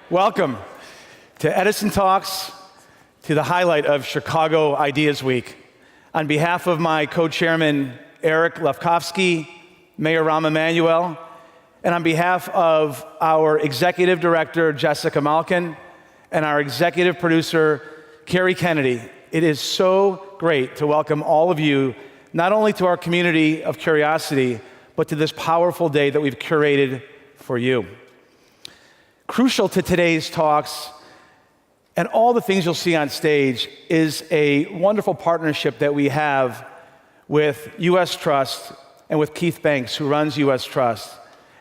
Welcome to Edison Talks, to the highlight of Chicago Ideas Week. On behalf of my co-chairman, Eric Lefkofsky, Mayor Rahm Emanuel, and on behalf of our executive director, Jessica Malkin, and our executive producer, Carrie Kennedy, it is so great to welcome all of you, not only to our community of curiosity, but to this powerful day that we've curated for you. Crucial to today's talks and all the things you'll see on stage is a wonderful partnership that we have with U.S. Trust and with Keith Banks, who runs U.S. Trust.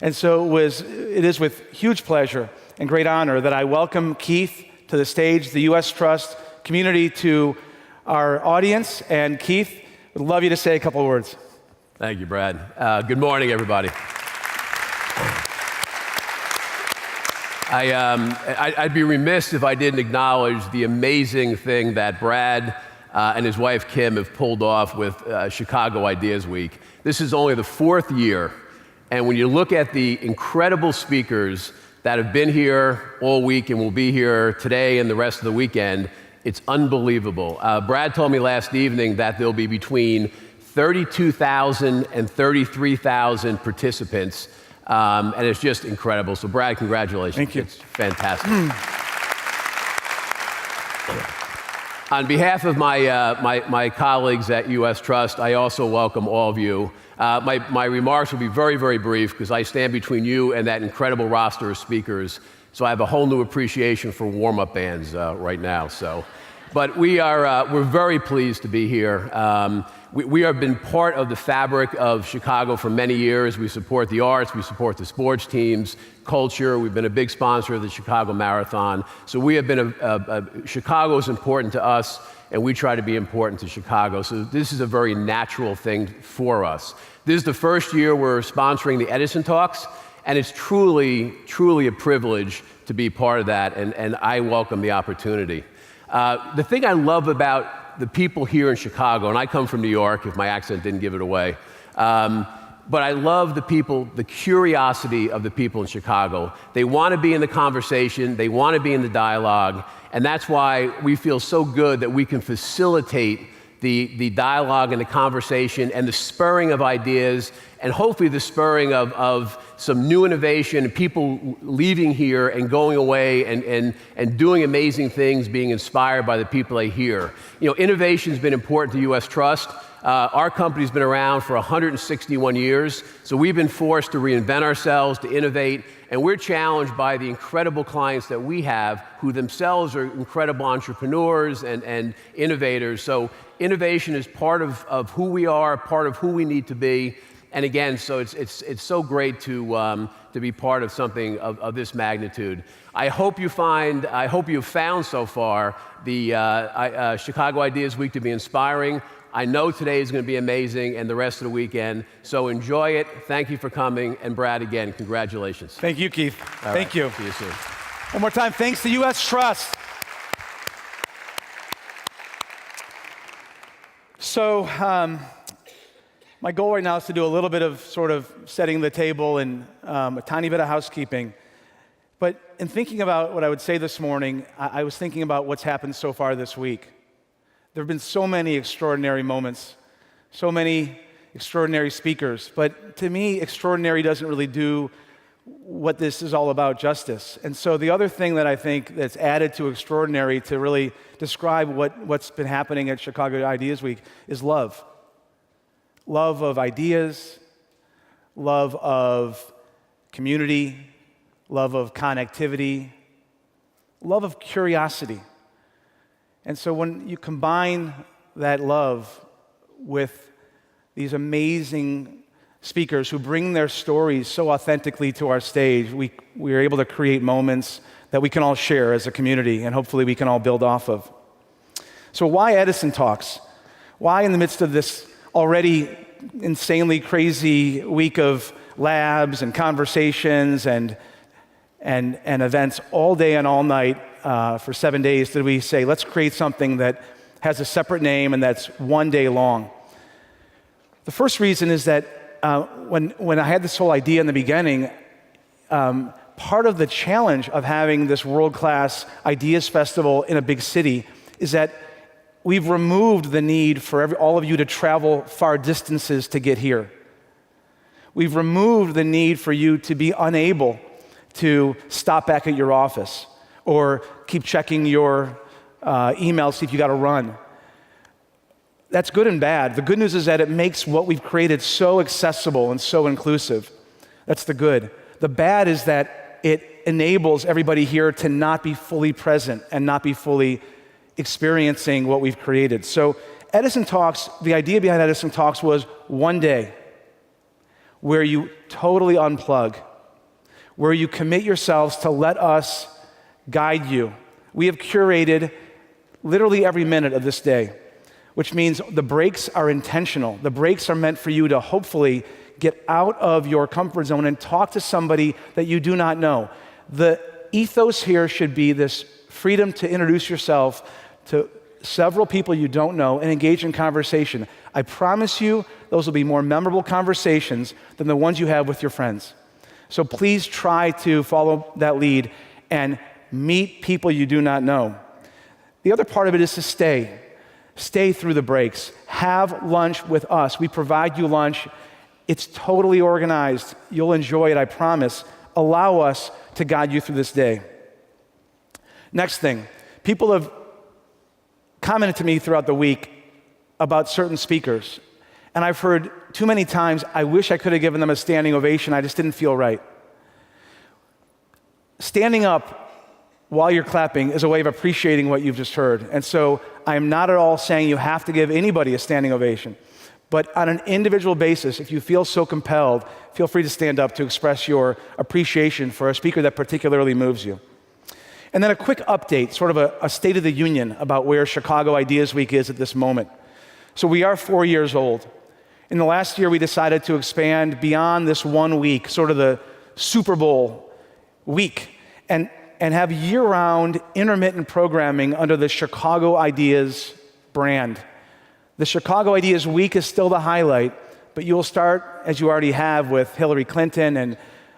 And so it is with huge pleasure and great honor that I welcome Keith to the stage, the U.S. Trust community, to our audience. And Keith, would love you to say a couple of words. Thank you, Brad. Good morning, everybody. I'd be remiss if I didn't acknowledge the amazing thing that Brad and his wife Kim have pulled off with Chicago Ideas Week. This is only the fourth year, and when you look at the incredible speakers that have been here all week and will be here today and the rest of the weekend, it's unbelievable. Brad told me last evening that there'll be between 32,000 and 33,000 participants. And it's just incredible. So, Brad, congratulations. Thank you. It's fantastic. On behalf of my colleagues at U.S. Trust, I also welcome all of you. My remarks will be very, very brief because I stand between you and that incredible roster of speakers. So I have a whole new appreciation for warm-up bands right now. But we're very pleased to be here. We have been part of the fabric of Chicago for many years. We support the arts, we support the sports teams, culture. We've been a big sponsor of the Chicago Marathon. So we have been Chicago is important to us, and we try to be important to Chicago. So this is a very natural thing for us. This is the first year we're sponsoring the Edison Talks, and it's truly, truly a privilege to be part of that, and I welcome the opportunity. The thing I love about the people here in Chicago, and I come from New York, if my accent didn't give it away, but I love the people, the curiosity of the people in Chicago. They want to be in the conversation, they want to be in the dialogue, and that's why we feel so good that we can facilitate the dialogue and the conversation and the spurring of ideas, and hopefully the spurring of some new innovation and people leaving here and going away and doing amazing things, being inspired by the people they hear. You know, innovation's been important to U.S. Trust. Our company's been around for 161 years, so we've been forced to reinvent ourselves, to innovate, and we're challenged by the incredible clients that we have who themselves are incredible entrepreneurs and innovators. So innovation is part of who we are, part of who we need to be. And again, so it's so great to be part of something of this magnitude. I hope you've found so far the Chicago Ideas Week to be inspiring. I know today is going to be amazing and the rest of the weekend. So enjoy it. Thank you for coming. And Brad, again, congratulations. Thank you, Keith. Thank you. See you soon. One more time, thanks to U.S. Trust. So, my goal right now is to do a little bit of sort of setting the table and a tiny bit of housekeeping. But in thinking about what I would say this morning, I was thinking about what's happened so far this week. There have been so many extraordinary moments, so many extraordinary speakers. But to me, extraordinary doesn't really do what this is all about justice. And so the other thing that I think that's added to extraordinary to really describe what's been happening at Chicago Ideas Week is love. Love of ideas, love of community, love of connectivity, love of curiosity. And so when you combine that love with these amazing speakers who bring their stories so authentically to our stage, we are able to create moments that we can all share as a community, and hopefully we can all build off of. So why Edison Talks? Why in the midst of this already insanely crazy week of labs and conversations and events all day and all night for 7 days did we say, let's create something that has a separate name and that's one day long? The first reason is that when I had this whole idea in the beginning, part of the challenge of having this world-class ideas festival in a big city is that we've removed the need for all of you to travel far distances to get here. We've removed the need for you to be unable to stop back at your office or keep checking your email, see if you got to run. That's good and bad. The good news is that it makes what we've created so accessible and so inclusive. That's the good. The bad is that it enables everybody here to not be fully present and not be fully experiencing what we've created. So Edison Talks, the idea behind Edison Talks was one day where you totally unplug, where you commit yourselves to let us guide you. We have curated literally every minute of this day, which means the breaks are intentional. The breaks are meant for you to hopefully get out of your comfort zone and talk to somebody that you do not know. The ethos here should be this freedom to introduce yourself to several people you don't know and engage in conversation. I promise you, those will be more memorable conversations than the ones you have with your friends. So please try to follow that lead and meet people you do not know. The other part of it is to stay. Stay through the breaks. Have lunch with us. We provide you lunch. It's totally organized. You'll enjoy it, I promise. Allow us to guide you through this day. Next thing, people have commented to me throughout the week about certain speakers. And I've heard too many times, I wish I could have given them a standing ovation, I just didn't feel right. Standing up while you're clapping is a way of appreciating what you've just heard. And so I am not at all saying you have to give anybody a standing ovation. But on an individual basis, if you feel so compelled, feel free to stand up to express your appreciation for a speaker that particularly moves you. And then a quick update, sort of a state of the union about where Chicago Ideas Week is at this moment. So we are 4 years old. In the last year, we decided to expand beyond this 1 week, sort of the Super Bowl week, and have year-round intermittent programming under the Chicago Ideas brand. The Chicago Ideas Week is still the highlight, but you'll start, as you already have with Hillary Clinton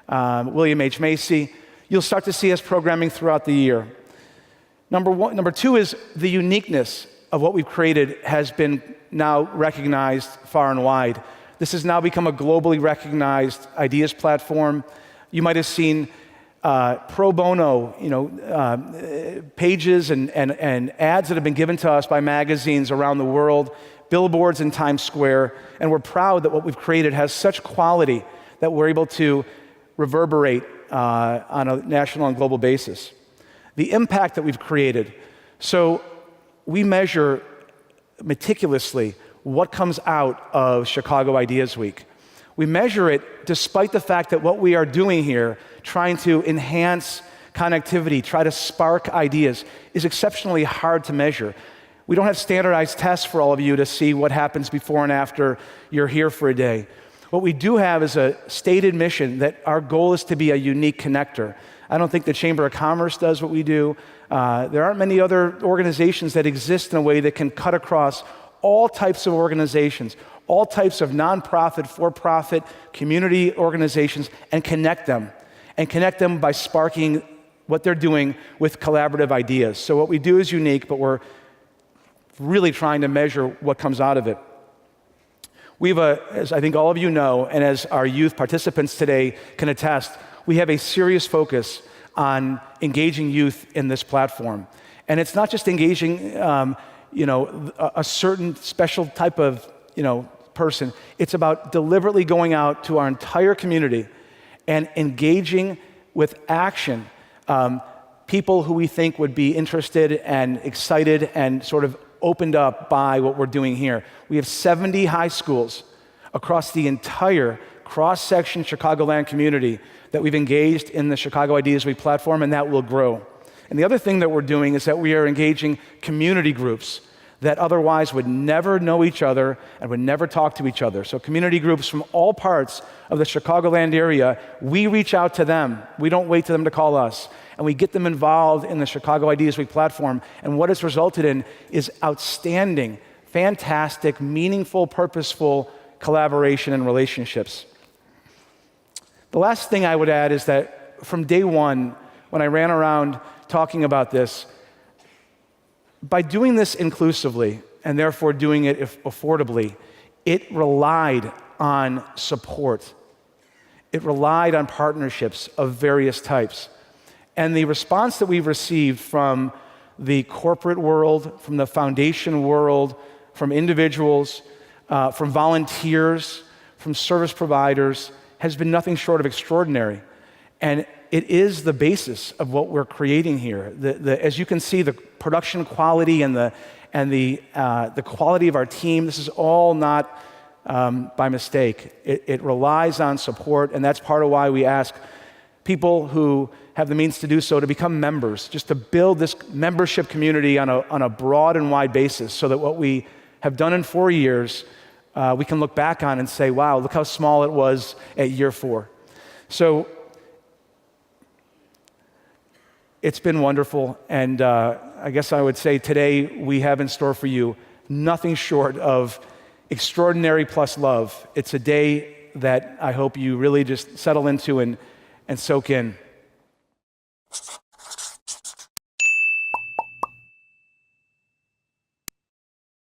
and William H. Macy, you'll start to see us programming throughout the year. Number two is the uniqueness of what we've created has been now recognized far and wide. This has now become a globally recognized ideas platform. You might have seen pro bono, pages and ads that have been given to us by magazines around the world, billboards in Times Square, and we're proud that what we've created has such quality that we're able to reverberate on a national and global basis. The impact that we've created. So we measure meticulously what comes out of Chicago Ideas Week. We measure it despite the fact that what we are doing here, trying to enhance connectivity, try to spark ideas, is exceptionally hard to measure. We don't have standardized tests for all of you to see what happens before and after you're here for a day. What we do have is a stated mission that our goal is to be a unique connector. I don't think the Chamber of Commerce does what we do. There aren't many other organizations that exist in a way that can cut across all types of organizations, all types of nonprofit, for-profit, community organizations, and connect them. And connect them by sparking what they're doing with collaborative ideas. So what we do is unique, but we're really trying to measure what comes out of it. We have as I think all of you know, and as our youth participants today can attest, we have a serious focus on engaging youth in this platform. And it's not just engaging, a certain special type of, person. It's about deliberately going out to our entire community and engaging with action people who we think would be interested and excited and sort of opened up by what we're doing here. We have 70 high schools across the entire cross-section Chicagoland community that we've engaged in the Chicago Ideas Week platform, and that will grow. And the other thing that we're doing is that we are engaging community groups that otherwise would never know each other and would never talk to each other. So community groups from all parts of the Chicagoland area, we reach out to them. We don't wait for them to call us. And we get them involved in the Chicago Ideas Week platform. And what it's resulted in is outstanding, fantastic, meaningful, purposeful collaboration, and relationships. The last thing I would add is that from day one, when I ran around talking about this, by doing this inclusively, and therefore doing it affordably, it relied on support. It relied on partnerships of various types. And the response that we've received from the corporate world, from the foundation world, from individuals, from volunteers, from service providers, has been nothing short of extraordinary. And it is the basis of what we're creating here. As you can see, the production quality and the quality of our team, this is all not by mistake. It relies on support, and that's part of why we ask people who have the means to do so to become members, just to build this membership community on a broad and wide basis, so that what we have done in 4 years, we can look back on and say, wow, look how small it was at year 4. So it's been wonderful, and I guess I would say today we have in store for you nothing short of extraordinary plus love. It's a day that I hope you really just settle into and soak in.